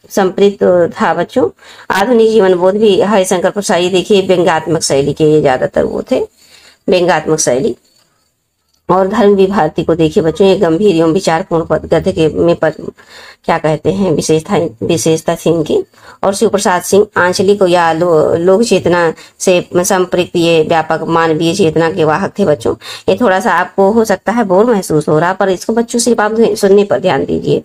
संप्रीत था बच्चों। आधुनिक जीवन बोध भी हरिशंकर प्रसाद, देखिए व्यंग्यात्मक शैली के ये ज्यादातर वो थे, व्यंग्यात्मक शैली। और धर्म विभारती को देखिए बच्चों, ये गंभीर एवं विचारपूर्ण गद्य के में क्या कहते हैं विशेषता थी इनकी। और शिव प्रसाद सिंह आंचलिक या लोक चेतना से संपृक्त ये व्यापक मानवीय चेतना के वाहक थे बच्चों। ये थोड़ा सा आपको हो सकता है बोर महसूस हो रहा, पर इसको बच्चों सिर्फ आप सुनने पर ध्यान दीजिए,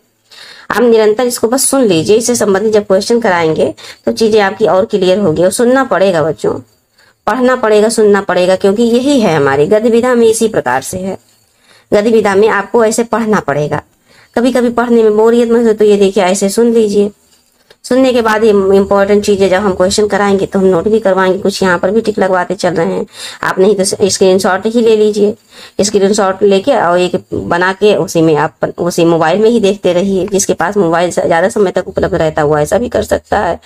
आप निरंतर इसको बस सुन लीजिए। इससे संबंधित जब क्वेश्चन कराएंगे तो चीजें आपकी और क्लियर होगी। और सुनना पड़ेगा बच्चों, पढ़ना पड़ेगा, सुनना पड़ेगा, क्योंकि यही है हमारी गद्य विधा में, इसी प्रकार से है। गद्य विधा में आपको ऐसे पढ़ना पड़ेगा। कभी कभी पढ़ने में बोरियत महसूस हो तो ये देखिए ऐसे सुन लीजिए। सुनने के बाद ये इंपॉर्टेंट चीजें जब हम क्वेश्चन कराएंगे तो हम नोट भी करवाएंगे, कुछ यहाँ पर भी टिक लगवाते चल रहे हैं। आप नहीं तो स्क्रीनशॉट ही ले लीजिए, स्क्रीनशॉट लेके और एक बना के उसी में आप उसी मोबाइल में ही देखते रहिए। जिसके पास मोबाइल ज्यादा समय तक उपलब्ध रहता है वो ऐसा भी कर सकता है,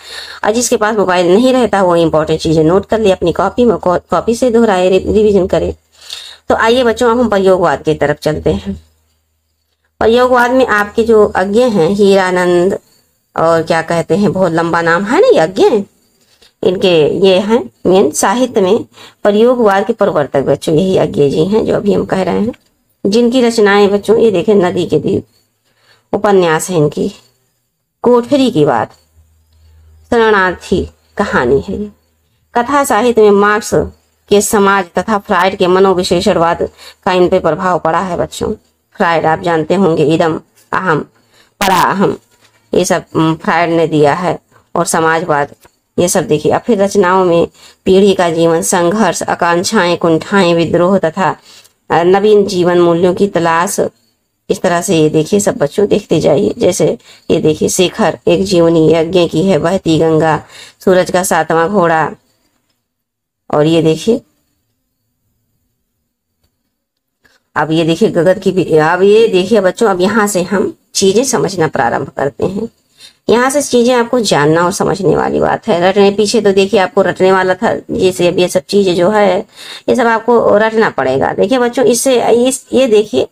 और जिसके पास मोबाइल नहीं रहता वो इंपॉर्टेंट चीजें नोट कर ले अपनी कॉपी में, कॉपी से दोहराए, रिविजन करे। तो आइए बच्चों अब हम प्रयोगवाद की तरफ चलते हैं। प्रयोगवाद में आपके जो अज्ञ हैं हीरानंद और क्या कहते हैं, बहुत लंबा नाम है ना, यज्ञ इनके ये हैं मेन साहित्य में प्रयोगवाद के प्रवर्तक बच्चों, यही यज्ञ जी हैं जो अभी हम कह रहे हैं, जिनकी रचनाएं बच्चों ये देखें, नदी के द्वीप उपन्यास है इनकी, कोठरी की बात, शरणार्थी कहानी है। कथा साहित्य में मार्क्स के समाज तथा फ्राइड के मनोविशेषणवाद का इन पे प्रभाव पड़ा है बच्चों। फ्राइड आप जानते होंगे, इदम अहम परा अहम, ये सब फ्राइड ने दिया है, और समाजवाद ये सब देखिए। अब फिर रचनाओं में पीढ़ी का जीवन, संघर्ष, आकांक्षाएं, कुंठाएं, विद्रोह तथा नवीन जीवन मूल्यों की तलाश, इस तरह से ये देखिए सब बच्चों देखते जाइए। जैसे ये देखिए शेखर एक जीवनी यज्ञ की है, बहती गंगा, सूरज का 7वां घोड़ा, और ये देखिए अब ये देखिए गगन की भी। अब ये देखिए बच्चों, अब यहाँ से हम चीजें समझना प्रारंभ करते हैं। यहाँ से चीजें आपको जानना और समझने वाली बात है। रटने पीछे तो देखिए आपको रटने वाला था, जैसे अब ये सब चीजें जो है ये सब आपको रटना पड़ेगा। देखिए बच्चों, इससे ये देखिए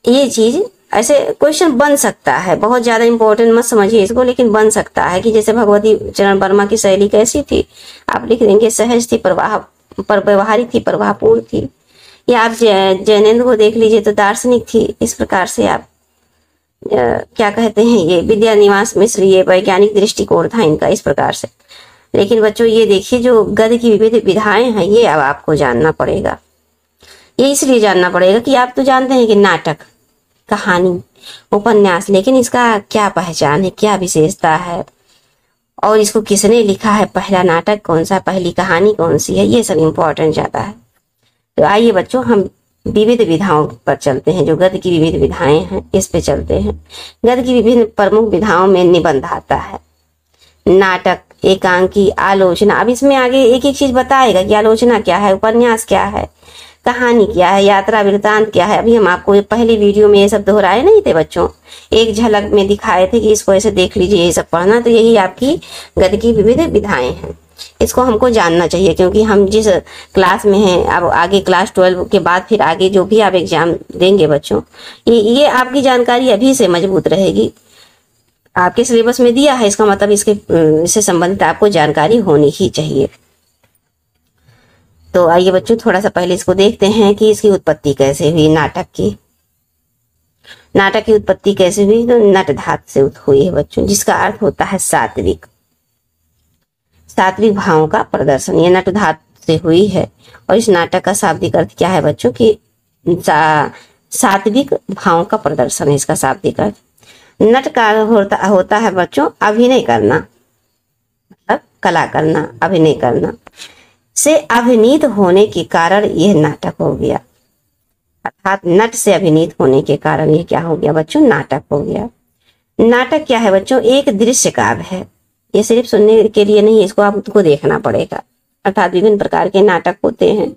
ये चीज ऐसे क्वेश्चन बन सकता है, बहुत ज्यादा इंपॉर्टेंट मत समझिए इसको, लेकिन बन सकता है कि जैसे भगवती चरण वर्मा की शैली कैसी थी, आप लिख देंगे सहज थी, पर व्यवहारिक थी, प्रवाहपूर्ण थी। या आप जैनेन्द्र को देख लीजिए तो दार्शनिक थी। इस प्रकार से आप क्या कहते हैं, ये विद्यानिवास मिश्र, ये वैज्ञानिक दृष्टिकोण था इनका, इस प्रकार से। लेकिन बच्चों ये देखिए, जो गद्य की विविध विधाएं हैं ये अब आपको जानना पड़ेगा। ये इसलिए जानना पड़ेगा कि आप तो जानते हैं कि नाटक, कहानी, उपन्यास, लेकिन इसका क्या पहचान है, क्या विशेषता है, और इसको किसने लिखा है, पहला नाटक कौन सा, पहली कहानी कौन सी है, ये सब इम्पोर्टेंट जाता है। तो आइए बच्चों हम विविध विधाओं पर चलते हैं, जो गद्य की विविध विधाएं हैं इस पे चलते हैं। गद्य की विभिन्न प्रमुख विधाओं में निबंध आता है, नाटक, एकांकी, आलोचना। अब इसमें आगे एक एक चीज बताएगा कि आलोचना क्या है, उपन्यास क्या है, कहानी क्या है, यात्रा वृत्तांत क्या है। अभी हम आपको पहली वीडियो में ये सब दोहराए नहीं थे बच्चों, एक झलक में दिखाए थे कि इसको ऐसे देख लीजिए, ये सब पढ़ना। तो यही आपकी गद्य की विविध विधाएं हैं, इसको हमको जानना चाहिए, क्योंकि हम जिस क्लास में हैं, अब आगे क्लास 12 के बाद फिर आगे जो भी आप एग्जाम देंगे बच्चों, ये आपकी जानकारी अभी से मजबूत रहेगी। आपके सिलेबस में दिया है, इसका मतलब इससे संबंधित आपको जानकारी होनी ही चाहिए। तो आइए बच्चों थोड़ा सा पहले इसको देखते हैं कि इसकी उत्पत्ति कैसे हुई। नाटक की उत्पत्ति कैसे हुई, तो नट धातु से हुई है बच्चों, जिसका अर्थ होता है सात्विक भावों का प्रदर्शन। ये नट धातु से हुई है। और इस नाटक का शाब्दिक अर्थ क्या है बच्चों कि सात्विक भावों का प्रदर्शन है इसका शाब्दिक अर्थ। नट का होता है बच्चों अभिनय करना, मतलब कला करना, अभिनय करना से अभिनीत होने के कारण यह नाटक हो गया। अर्थात नट से अभिनीत होने के कारण यह क्या हो गया बच्चों, नाटक हो गया। नाटक क्या है बच्चों, एक दृश्य काव्य है। ये सिर्फ सुनने के लिए नहीं, इसको आपको देखना पड़ेगा। अर्थात विभिन्न प्रकार के नाटक होते हैं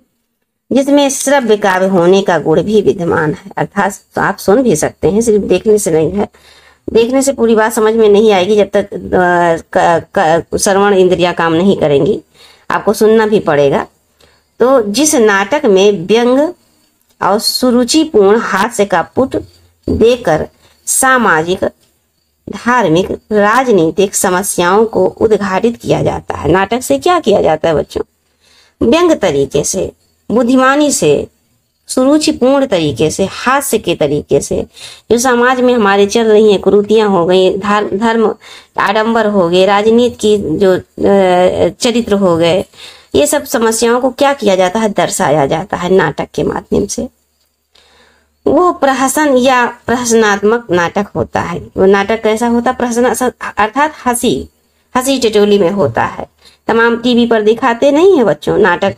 जिसमें श्रव्य काव्य होने का गुण भी विद्यमान है। अर्थात आप सुन भी सकते हैं, सिर्फ देखने से नहीं है। देखने से पूरी बात समझ में नहीं आएगी जब तक श्रवण इंद्रियां काम नहीं करेंगी, आपको सुनना भी पड़ेगा। तो जिस नाटक में व्यंग और सुरुचिपूर्ण हास्य का पुट देकर सामाजिक, धार्मिक, राजनीतिक समस्याओं को उद्घाटित किया जाता है। नाटक से क्या किया जाता है बच्चों, व्यंग तरीके से, बुद्धिमानी से, सुरुचिपूर्ण तरीके से, हास्य के तरीके से, जो समाज में हमारे चल रही हैं कुरीतियां हो गई, धर्म आडंबर हो गए, राजनीति की जो चरित्र हो गए, ये सब समस्याओं को क्या किया जाता है, दर्शाया जाता है नाटक के माध्यम से। वो प्रहसन या प्रहसनात्मक नाटक होता है। वो नाटक कैसा होता है, प्रहसन अर्थात हंसी टिटोली में होता है। तमाम टीवी पर दिखाते नहीं है बच्चों नाटक,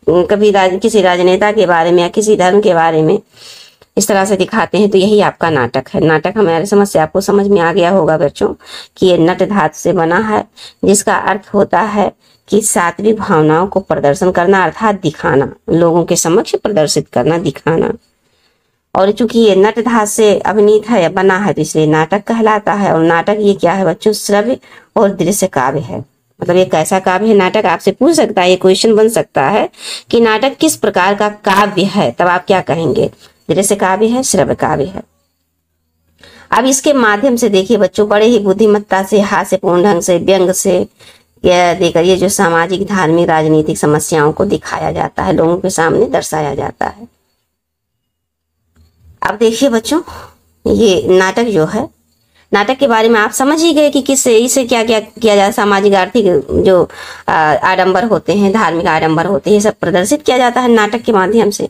कभी किसी राजनेता के बारे में या किसी धर्म के बारे में इस तरह से दिखाते हैं, तो यही आपका नाटक है। नाटक हमारे समझ से आपको समझ में आ गया होगा बच्चों कि ये नट धातु से बना है, जिसका अर्थ होता है कि सात्विक भावनाओं को प्रदर्शन करना, अर्थात दिखाना, लोगों के समक्ष प्रदर्शित करना, दिखाना। और चूंकि ये नट धातु से अभिनीत है या बना है, तो इसलिए नाटक कहलाता है। और नाटक ये क्या है बच्चों, श्रव्य और दृश्य काव्य है। मतलब ये कैसा काव्य है, नाटक आपसे पूछ सकता है, ये क्वेश्चन बन सकता है कि नाटक किस प्रकार का काव्य है, तब आप क्या कहेंगे, दृश्य काव्य है, श्रव्य काव्य है। अब इसके माध्यम से देखिए बच्चों, बड़े ही बुद्धिमत्ता से, हास्यपूर्ण ढंग से, व्यंग से देकर ये जो सामाजिक, धार्मिक, राजनीतिक समस्याओं को दिखाया जाता है, लोगों के सामने दर्शाया जाता है। अब देखिए बच्चों, ये नाटक जो है, नाटक के बारे में आप समझ ही गए कि किससे, इसे क्या क्या किया जाता है। सामाजिक, आर्थिक जो आडंबर होते हैं, धार्मिक आडंबर होते हैं, ये सब प्रदर्शित किया जाता है नाटक के माध्यम से।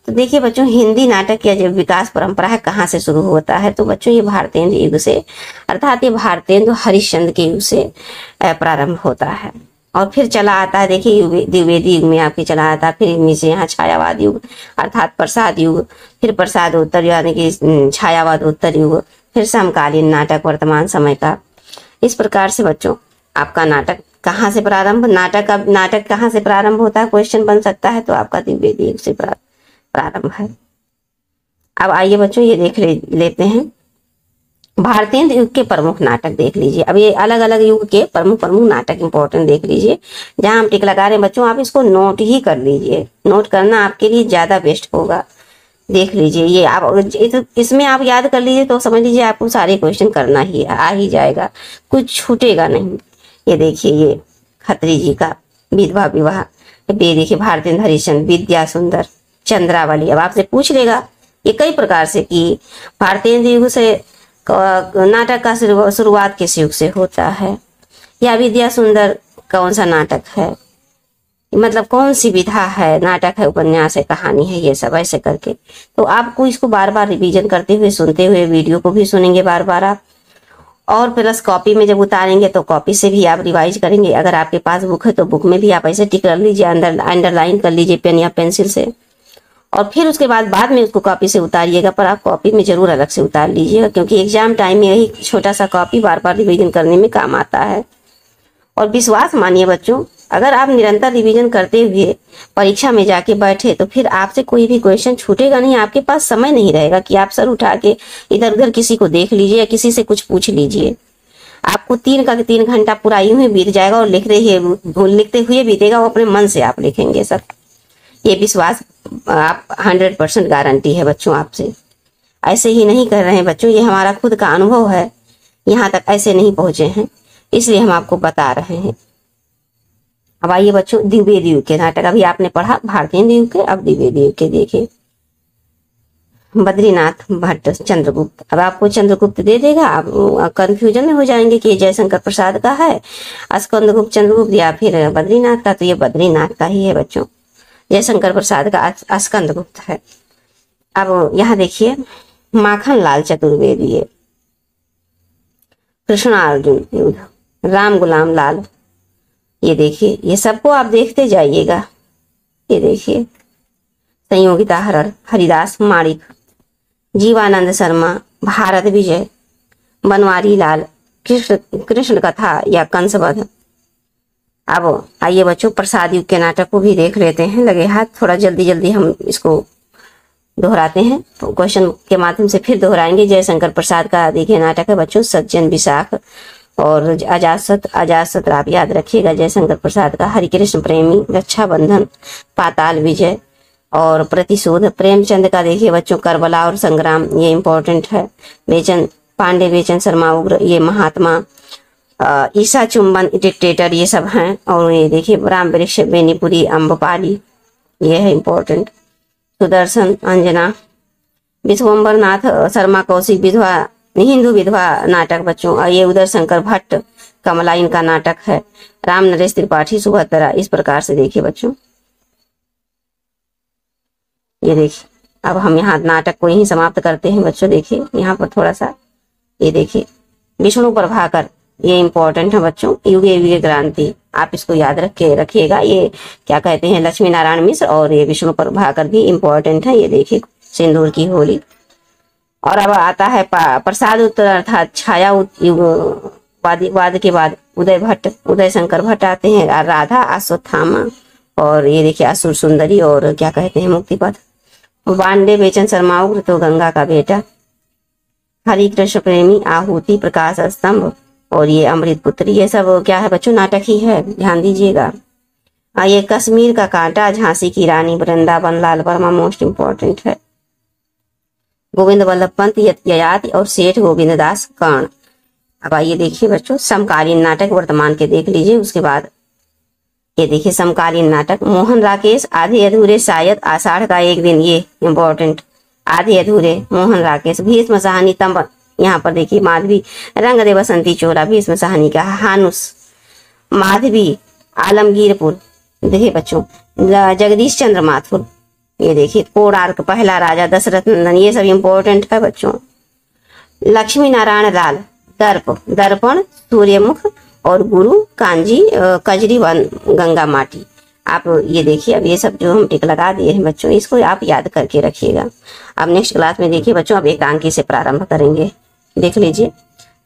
तो देखिए बच्चों, हिंदी नाटक का जो विकास परंपरा है कहाँ से शुरू होता है, तो बच्चों ये भारतेंदु युग से, अर्थात ये भारतेंदु हरिश्चंद्र के युग से प्रारंभ होता है। और फिर चला आता है, देखिए द्विवेदी युग में आपके चला आता है, फिर इनमें से यहाँ छायावाद युग अर्थात प्रसाद युग, फिर प्रसादोत्तर यानी कि छायावादोत्तर युग, फिर समकालीन नाटक वर्तमान समय का। इस प्रकार से बच्चों आपका नाटक कहाँ से प्रारंभ, नाटक कहाँ से प्रारंभ होता है, क्वेश्चन बन सकता है, तो आपका द्विवेदी युग से प्रारंभ है। अब आइए बच्चों ये देख लेते हैं भारतेंदु युग के प्रमुख नाटक देख लीजिए। अब ये अलग अलग युग के प्रमुख नाटक इंपॉर्टेंट देख लीजिए। जहां हम टिक लगा रहे हैं बच्चों, आप इसको नोट ही कर लीजिए, नोट करना आपके लिए ज्यादा बेस्ट होगा। देख लीजिए ये आप इसमें आप याद कर लीजिए तो समझ लीजिए आपको सारे क्वेश्चन करना ही आ ही जाएगा, कुछ छूटेगा नहीं। ये देखिए, ये खत्री जी का विधवा विवाह, ये देखिए भारतेंदु हरिश्चंद्र, विद्या सुंदर, चंद्रावली। अब आपसे पूछ लेगा ये कई प्रकार से कि भारतेंद्र युग से नाटक का शुरुआत किस युग से होता है, या विद्या सुंदर कौन सा नाटक है, मतलब कौन सी विधा है, नाटक है, उपन्यास है, कहानी है, ये सब ऐसे करके। तो आपको इसको बार बार रिवीजन करते हुए सुनते हुए, वीडियो को भी सुनेंगे बार बार आप, और प्लस कॉपी में जब उतारेंगे तो कॉपी से भी आप रिवाइज करेंगे। अगर आपके पास बुक है तो बुक में भी आप ऐसे टिक कर लीजिए, अंडरलाइन कर लीजिए पेन या पेंसिल से, और फिर उसके बाद में उसको कॉपी से उतारिएगा, पर आप कॉपी में जरूर अलग से उतार लीजिएगा, क्योंकि एग्जाम टाइम में यही छोटा सा कॉपी बार बार रिवीजन करने में काम आता है। और विश्वास मानिए बच्चों, अगर आप निरंतर रिवीजन करते हुए परीक्षा में जाके बैठे तो फिर आपसे कोई भी क्वेश्चन छूटेगा नहीं। आपके पास समय नहीं रहेगा कि आप सर उठा के इधर उधर किसी को देख लीजिए या किसी से कुछ पूछ लीजिए। आपको 3 घंटा पूरा यूं ही बीत जाएगा, और लिखते हुए बीतेगा, वो अपने मन से आप लिखेंगे सर। ये विश्वास आप 100% गारंटी है बच्चों आपसे। ऐसे ही नहीं कर रहे हैं बच्चों, ये हमारा खुद का अनुभव है, यहाँ तक ऐसे नहीं पहुंचे हैं, इसलिए हम आपको बता रहे हैं। अब आइए बच्चों, द्विवेद युग के नाटक। अभी आपने पढ़ा भारतेंद्र युग के, अब द्विवेद युग के देखिए। बद्रीनाथ भट्ट चंद्रगुप्त। अब आपको चंद्रगुप्त दे देगा, आप कंफ्यूजन में हो जाएंगे कि ये जयशंकर प्रसाद का है, स्कंदगुप्त चंद्रगुप्त या फिर बद्रीनाथ का। तो ये बद्रीनाथ का ही है बच्चों, जयशंकर प्रसाद का स्कंदगुप्त है। अब यहाँ देखिए, माखन लाल चतुर्वेदी, कृष्णार्जुन युद्ध, राम गुलाम लाल, ये देखिए, ये सबको आप देखते जाइएगा। ये देखिए, संयोगिता हरण, हरिदास माणिक, जीवानंद शर्मा, भारत विजय, बनवारी लाल, कृष्ण कथा या कंसवध। अब आइए बच्चों, प्रसाद युग के नाटक को भी देख लेते हैं। लगे हाथ, थोड़ा जल्दी जल्दी हम इसको दोहराते हैं, तो क्वेश्चन के माध्यम से फिर दोहराएंगे। जयशंकर प्रसाद का देखिए नाटक है बच्चों, सज्जन विशाख और अजासत आप याद रखिएगा। जयशंकर प्रसाद का हरिकृष्ण प्रेमी, रक्षाबंधन, पाताल विजय और प्रतिशोध। प्रेमचंद का देखिए बच्चों, करबला और संग्राम, ये इंपॉर्टेंट है। बेचन पांडे, बेचन शर्मा उग्र, ये महात्मा, ईसा चुंबन डिक्टेटर, ये सब हैं। और ये देखिए, राम वृक्ष, बेनीपुरी, अम्बपाली, ये है इंपॉर्टेंट। सुदर्शन, अंजना, विश्वम्बर नाथ शर्मा कौशिक, विधवा हिंदू विधवा नाटक बच्चों। और ये उदय शंकर भट्ट कमला, इनका नाटक है। राम नरेश त्रिपाठी, सुभद्रा। इस प्रकार से देखिए बच्चों, ये देखिए। अब हम यहाँ नाटक को यहीं समाप्त करते हैं बच्चों। देखिए यहाँ पर थोड़ा सा, ये देखिए, विष्णु प्रभाकर, ये इंपॉर्टेंट है बच्चों। युगे युगे क्रांति, आप इसको याद रखिएगा। ये क्या कहते हैं, लक्ष्मी नारायण मिश्र और ये विष्णु प्रभाकर भी इंपॉर्टेंट है। ये देखिए, सिंदूर की होली। और अब आता है प्रसाद उत्तर अर्थात छाया युग, वाद के बाद उदय शंकर भट्ट आते हैं। राधा, अश्वत्थामा, और ये देखिए असुर सुंदरी, और क्या कहते हैं, मुक्तिपथ। पांडे, बेचन शर्मा उग्र, तो गंगा का बेटा। हरि कृष्ण प्रेमी, आहुति, प्रकाश स्तंभ, और ये अमृत पुत्री। ये सब क्या है बच्चों, नाटक ही है, ध्यान दीजिएगा। ये कश्मीर का कांटा, झांसी की रानी, वृंदावन लाल वर्मा, मोस्ट इंपॉर्टेंट है। गोविंद वल्लभ पंत, ययाति और सेठ गोविंद दास कर्ण। अब आइए देखिए बच्चों, समकालीन नाटक वर्तमान के देख लीजिए। उसके बाद ये देखिए, समकालीन नाटक, मोहन राकेश, आधे अधूरे, शायद, आषाढ़ का एक दिन, ये इंपॉर्टेंट, आधे अधूरे, मोहन राकेश। भीष्म साहनी, तंब, यहाँ पर देखिए, माधवी, रंग दे बसंती चोला, भीष्म साहनी का। हानुस, माधवी, आलमगीरपुर, देखिए बच्चों, जगदीश चंद्र माथुर, ये देखिए, कोणार्क, पहला राजा, दशरथ नंदन, ये सब इंपॉर्टेंट है बच्चों। लक्ष्मी नारायण लाल, दर्पण, सूर्यमुख, और गुरु, कांजी, कजरी वन, गंगा माटी। आप ये देखिए, अब ये सब जो हम टिक लगा दिए हैं बच्चों, इसको आप याद करके रखिएगा। अब नेक्स्ट क्लास में देखिए बच्चों, अब एकांकी से प्रारंभ करेंगे, देख लीजिए,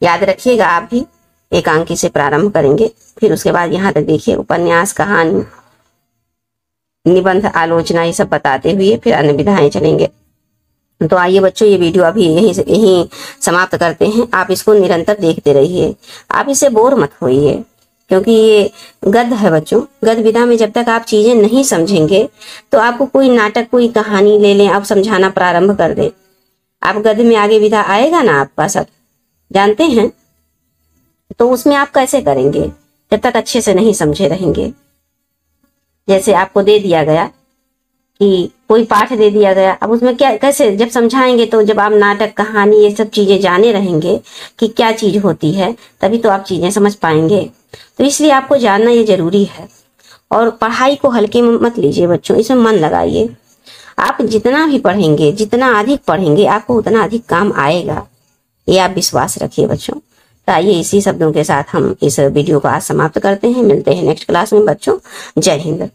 याद रखिएगा। आप भी एकांकी से प्रारंभ करेंगे। फिर उसके बाद यहाँ तक देखिए, उपन्यास, कहानी, निबंध, आलोचना, ये सब बताते हुए फिर अन्य विधाएं चलेंगे। तो आइए बच्चों, ये वीडियो अभी यहीं समाप्त करते हैं। आप इसको निरंतर देखते रहिए, आप इससे बोर मत होइए, क्योंकि ये गद्य है बच्चों। गद्य विधा में जब तक आप चीजें नहीं समझेंगे तो आपको कोई नाटक, कोई कहानी ले लें, आप समझाना प्रारंभ कर दें, आप गद्य में आगे विधा आएगा ना आपका, सब जानते हैं, तो उसमें आप कैसे करेंगे जब तक अच्छे से नहीं समझे रहेंगे। जैसे आपको दे दिया गया कि कोई पाठ दे दिया गया, अब उसमें क्या कैसे जब समझाएंगे, तो जब आप नाटक कहानी ये सब चीजें जाने रहेंगे कि क्या चीज होती है, तभी तो आप चीजें समझ पाएंगे। तो इसलिए आपको जानना ये जरूरी है। और पढ़ाई को हल्के में मत लीजिए बच्चों, इसमें मन लगाइए। आप जितना भी पढ़ेंगे, जितना अधिक पढ़ेंगे, आपको उतना अधिक काम आएगा, ये आप विश्वास रखिए बच्चों। तो आइए इसी शब्दों के साथ हम इस वीडियो को आज समाप्त करते हैं। मिलते हैं नेक्स्ट क्लास में बच्चों। जय हिंद।